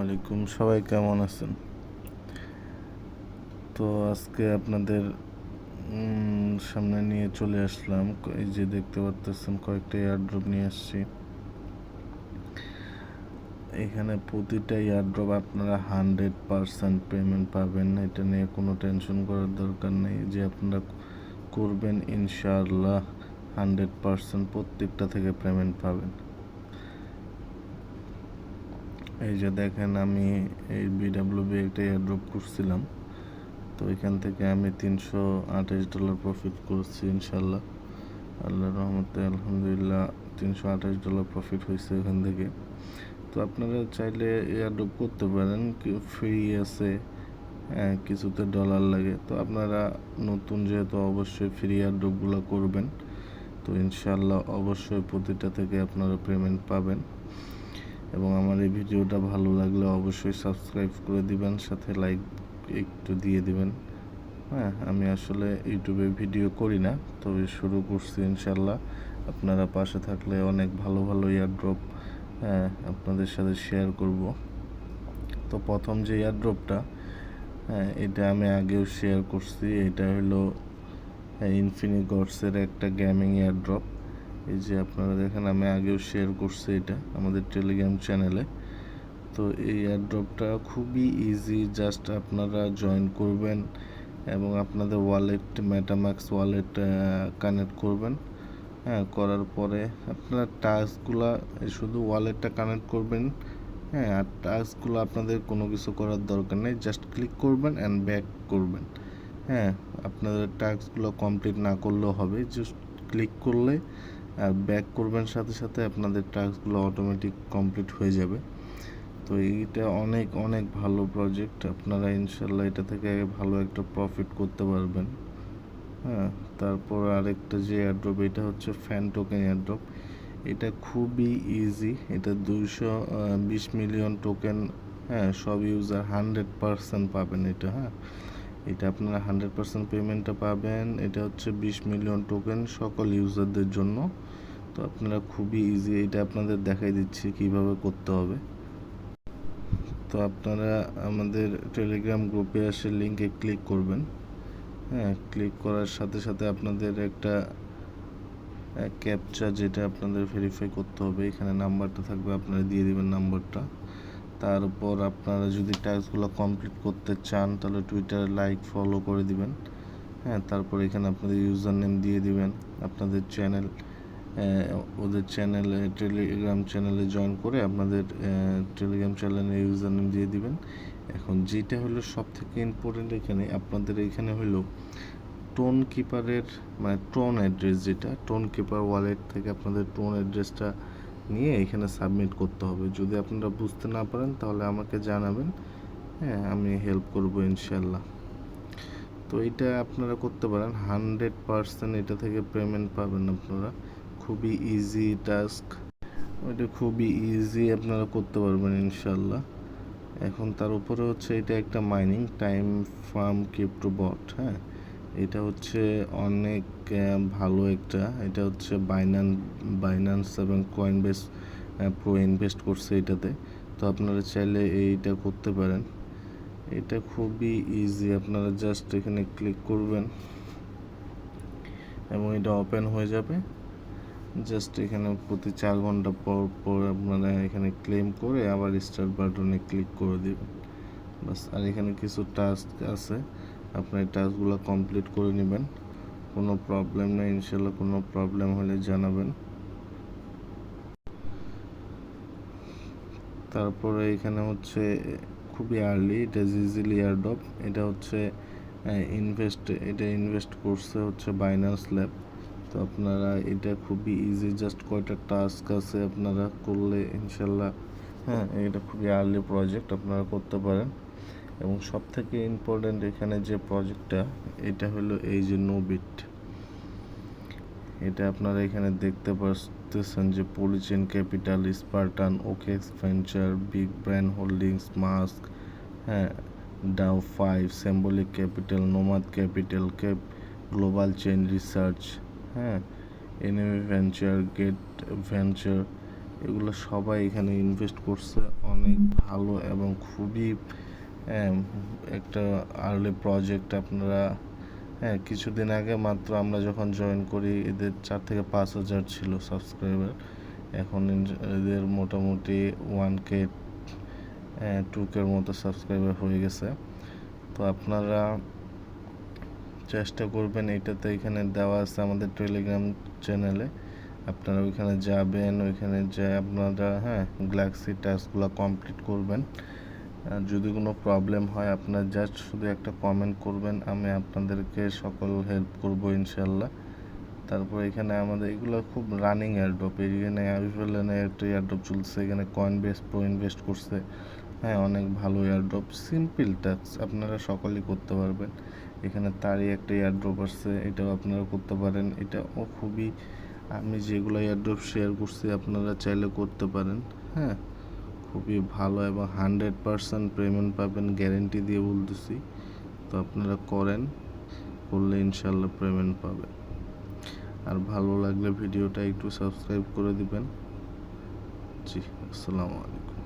আলাইকুম, সবাই কেমন আছেন? তো আজকে আপনাদের সামনে নিয়ে চলে আসলাম। এই যে দেখতে পাচ্ছেন কয়েকটা এয়ারড্রপ নিয়ে আসছি। এখানে প্রতিটা এয়ারড্রপ আপনারা 100% পেমেন্ট পাবেন। এটা নিয়ে কোনো টেনশন করার দরকার নেই, যে আপনারা করবেন ইনশাআল্লাহ 100% প্রত্যেকটা থেকে পেমেন্ট পাবেন। এই যে দেখেন, আমি এই BWB একটা এয়ারড্রপ করছিলাম, তো এখান থেকে আমি $328 প্রফিট করছি ইনশাল্লাহ। আল্লাহর রহমতে আলহামদুলিল্লাহ $328 প্রফিট হয়েছে এখান থেকে। তো আপনারা চাইলে এয়ারড্রপ করতে পারেন, ফ্রি আছে, কিছুতে ডলার লাগে। তো আপনারা নতুন যেহেতু অবশ্যই ফ্রি এয়ারড্রপগুলো করবেন, তো ইনশাল্লাহ অবশ্যই প্রতিটা থেকে আপনারা পেমেন্ট পাবেন। এবং আমার এই ভিডিওটা ভালো লাগলে অবশ্যই সাবস্ক্রাইব করে দিবেন, সাথে লাইক একটু দিয়ে দিবেন। আমি আসলে ইউটিউবে ভিডিও করি না, তবে শুরু করছি ইনশাল্লাহ। আপনারা পাশে থাকলে অনেক ভালো ভালো এয়ারড্রপ আপনাদের সাথে শেয়ার করব। তো প্রথম যে এয়ারড্রপটা, এটা আমি আগেও শেয়ার করছি। এটা হলো ইনফিনিগটসের একটা গেমিং এয়ারড্রপ। এই যে আপনারা দেখেন, আমি আগেও শেয়ার করছি এটা আমাদের টেলিগ্রাম চ্যানেলে। তো এই এয়ারড্রপটা খুবই ইজি, জাস্ট আপনারা জয়েন করবেন এবং আপনাদের ওয়ালেট, মেটামাক্স ওয়ালেট কানেক্ট করবেন। করার পরে আপনারা টাস্কগুলো শুধু ওয়ালেটটা কানেক্ট করবেন। আর টাস্কগুলো আপনাদের কোনো কিছু করার দরকার নেই, জাস্ট ক্লিক করবেন অ্যান্ড ব্যাক করবেন। আপনাদের টাস্কগুলো কমপ্লিট না করলেও হবে, জাস্ট ক্লিক করলে আর ব্যাক করবেন, সাথে সাথে আপনাদের টাস্কগুলো অটোমেটিক কমপ্লিট হয়ে যাবে। তো এইটা অনেক অনেক ভালো প্রজেক্ট, আপনারা ইনশাল্লাহ এটা থেকে ভালো একটা প্রফিট করতে পারবেন। তারপর আরেকটা যে এয়ারড্রপ, এটা হচ্ছে ফ্যান টোকেন এয়ারড্রপ। এটা খুবই ইজি, এটা 220 মিলিয়ন টোকেন। সব ইউজার 100% পাবেন এটা। এটা আপনারা 100% পেমেন্টটা পাবেন। এটা হচ্ছে 20 মিলিয়ন টোকেন সকল ইউজারদের জন্য। তো আপনারা খুবই ইজি, এটা আপনাদের দেখাই দিচ্ছি কিভাবে করতে হবে। তো আপনারা আমাদের টেলিগ্রাম গ্রুপে এসে লিঙ্কে ক্লিক করবেন। ক্লিক করার সাথে সাথে আপনাদের একটা ক্যাপচা, যেটা আপনাদের ভেরিফাই করতে হবে, এখানে নাম্বারটা থাকবে, আপনারা দিয়ে দিবেন নাম্বারটা। তারপর আপনারা যদি টাস্কগুলো কমপ্লিট করতে চান, তাহলে টুইটারে লাইক ফলো করে দিবেন। তারপর এখানে আপনাদের ইউজার নেম দিয়ে দিবেন। আপনাদের চ্যানেল, ওদের চ্যানেলে, টেলিগ্রাম চ্যানেলে জয়েন করে আপনাদের টেলিগ্রাম চ্যানেলে ইউজার নেম দিয়ে দিবেন। এখন যেটা হলো সব থেকে ইম্পর্টেন্ট, এখানে আপনাদের এখানে হলো টোন কিপারের, মানে টোন অ্যাড্রেস, যেটা টোন কিপার ওয়ালেট থেকে আপনাদের টোন অ্যাড্রেসটা নিয়ে এখানে সাবমিট করতে হবে। যদি আপনারা বুঝতে না পারেন তাহলে আমাকে জানাবেন, আমি হেল্প করবো ইনশাল্লাহ। তো এটা আপনারা করতে পারেন, 100% এটা থেকে পেমেন্ট পাবেন আপনারা। খুবই ইজি টাস্ক, ওইটা খুবই ইজি, আপনারা করতে পারবেন ইনশাল্লাহ। এখন তার উপরে হচ্ছে এটা একটা মাইনিং টাইম ফার্ম ক্রিপ্টো বট। এটা হচ্ছে অনেক ভালো একটা, এটা হচ্ছে বাইন্যান্স এবং কয়েনবেস প্রো ইনভেস্ট করছে এটাতে। তো আপনারা চাইলে এইটা করতে পারেন। এটা খুবই ইজি, আপনারা জাস্ট এখানে ক্লিক করবেন এবং এটা ওপেন হয়ে যাবে। জাস্ট এখানে প্রতি 4 ঘন্টা পর পর আপনারা এখানে ক্লেম করে আবার স্টার্ট বাটনে ক্লিক করে দেবেন, বাস। আর এখানে কিছু টাস্ক আছে, আপনার এই টাস্কগুলো কমপ্লিট করে নেবেন। কোনো প্রবলেম নেই ইনশাল্লাহ, কোনো প্রবলেম হলে জানাবেন। তারপরে এখানে হচ্ছে খুবই আর্লি, এটা জিজিলি এয়ারড্রপ। এটা হচ্ছে ইনভেস্ট করছে হচ্ছে বাইন্যান্স ল্যাব। তো আপনারা এটা খুবই ইজি, জাস্ট কয়টা টাস্ক আছে আপনারা করলে ইনশাল্লাহ, এটা খুবই আর্লি প্রজেক্ট, আপনারা করতে পারেন। এবং সব থেকে ইম্পর্ট্যান্ট এখানে যে প্রজেক্টটা, এটা হলো এই যে নোবিট। এটা আপনারা এখানে দেখতে পাচ্ছেন যে Polychain capital, Spartan, OKEx venture, big brand holdings, Mask, DAO 5, symbolic capital, nomad capital, global chain research, এনএমি ভেঞ্চার, গেট ভেঞ্চার, এগুলো সবাই এখানে ইনভেস্ট করছে অনেক ভালো এবং খুবই একটা আর্লি প্রজেক্ট। আপনারা কিছুদিন আগে মাত্র আমরা যখন জয়েন করি এদের 4 থেকে 5,000 ছিল সাবস্ক্রাইবার, এখন এদের মোটামুটি 1K 2K মতো সাবস্ক্রাইবার হয়ে গেছে। তো আপনারা চেষ্টা করবেন, এটাতে এখানে দেওয়া আছে আমাদের টেলিগ্রাম চ্যানেলে, আপনারা ওইখানে যাবেন, ওইখানে যেয়ে আপনারা গ্যালাক্সি টাস্কগুলো কমপ্লিট করবেন। যদি কোনো প্রবলেম হয় আপনার জাস্ট শুধু একটা কমেন্ট করবেন, আমি আপনাদেরকে সকল হেল্প করব ইনশাল্লাহ। তারপর এখানে আমাদের এগুলো খুব রানিং এয়ারড্রপ, এখানে আইফেলেনে একটা এয়ারড্রপ চলছে, এখানে কয়েনবেস প্রো ইনভেস্ট করছে, অনেক ভালো এয়ারড্রপ, সিম্পল টাস্ক আপনারা সকলেই করতে পারবেন। এখানে তারই একটা এয়ারড্রপ আসছে, এটাও আপনারা করতে পারেন। এটাও খুবই, আমি যেগুলো এয়ারড্রপ শেয়ার করছি আপনারা চাইলে করতে পারেন। খুবই ভালো এবং 100% পেমেন্ট পাবেন, গ্যারেন্টি দিয়ে বলতেছি। তো আপনারা করলে ইনশাল্লাহ পেমেন্ট পাবেন। আর ভালো লাগলে ভিডিওটা একটু সাবস্ক্রাইব করে দিবেন। জি, আসসালামু আলাইকুম।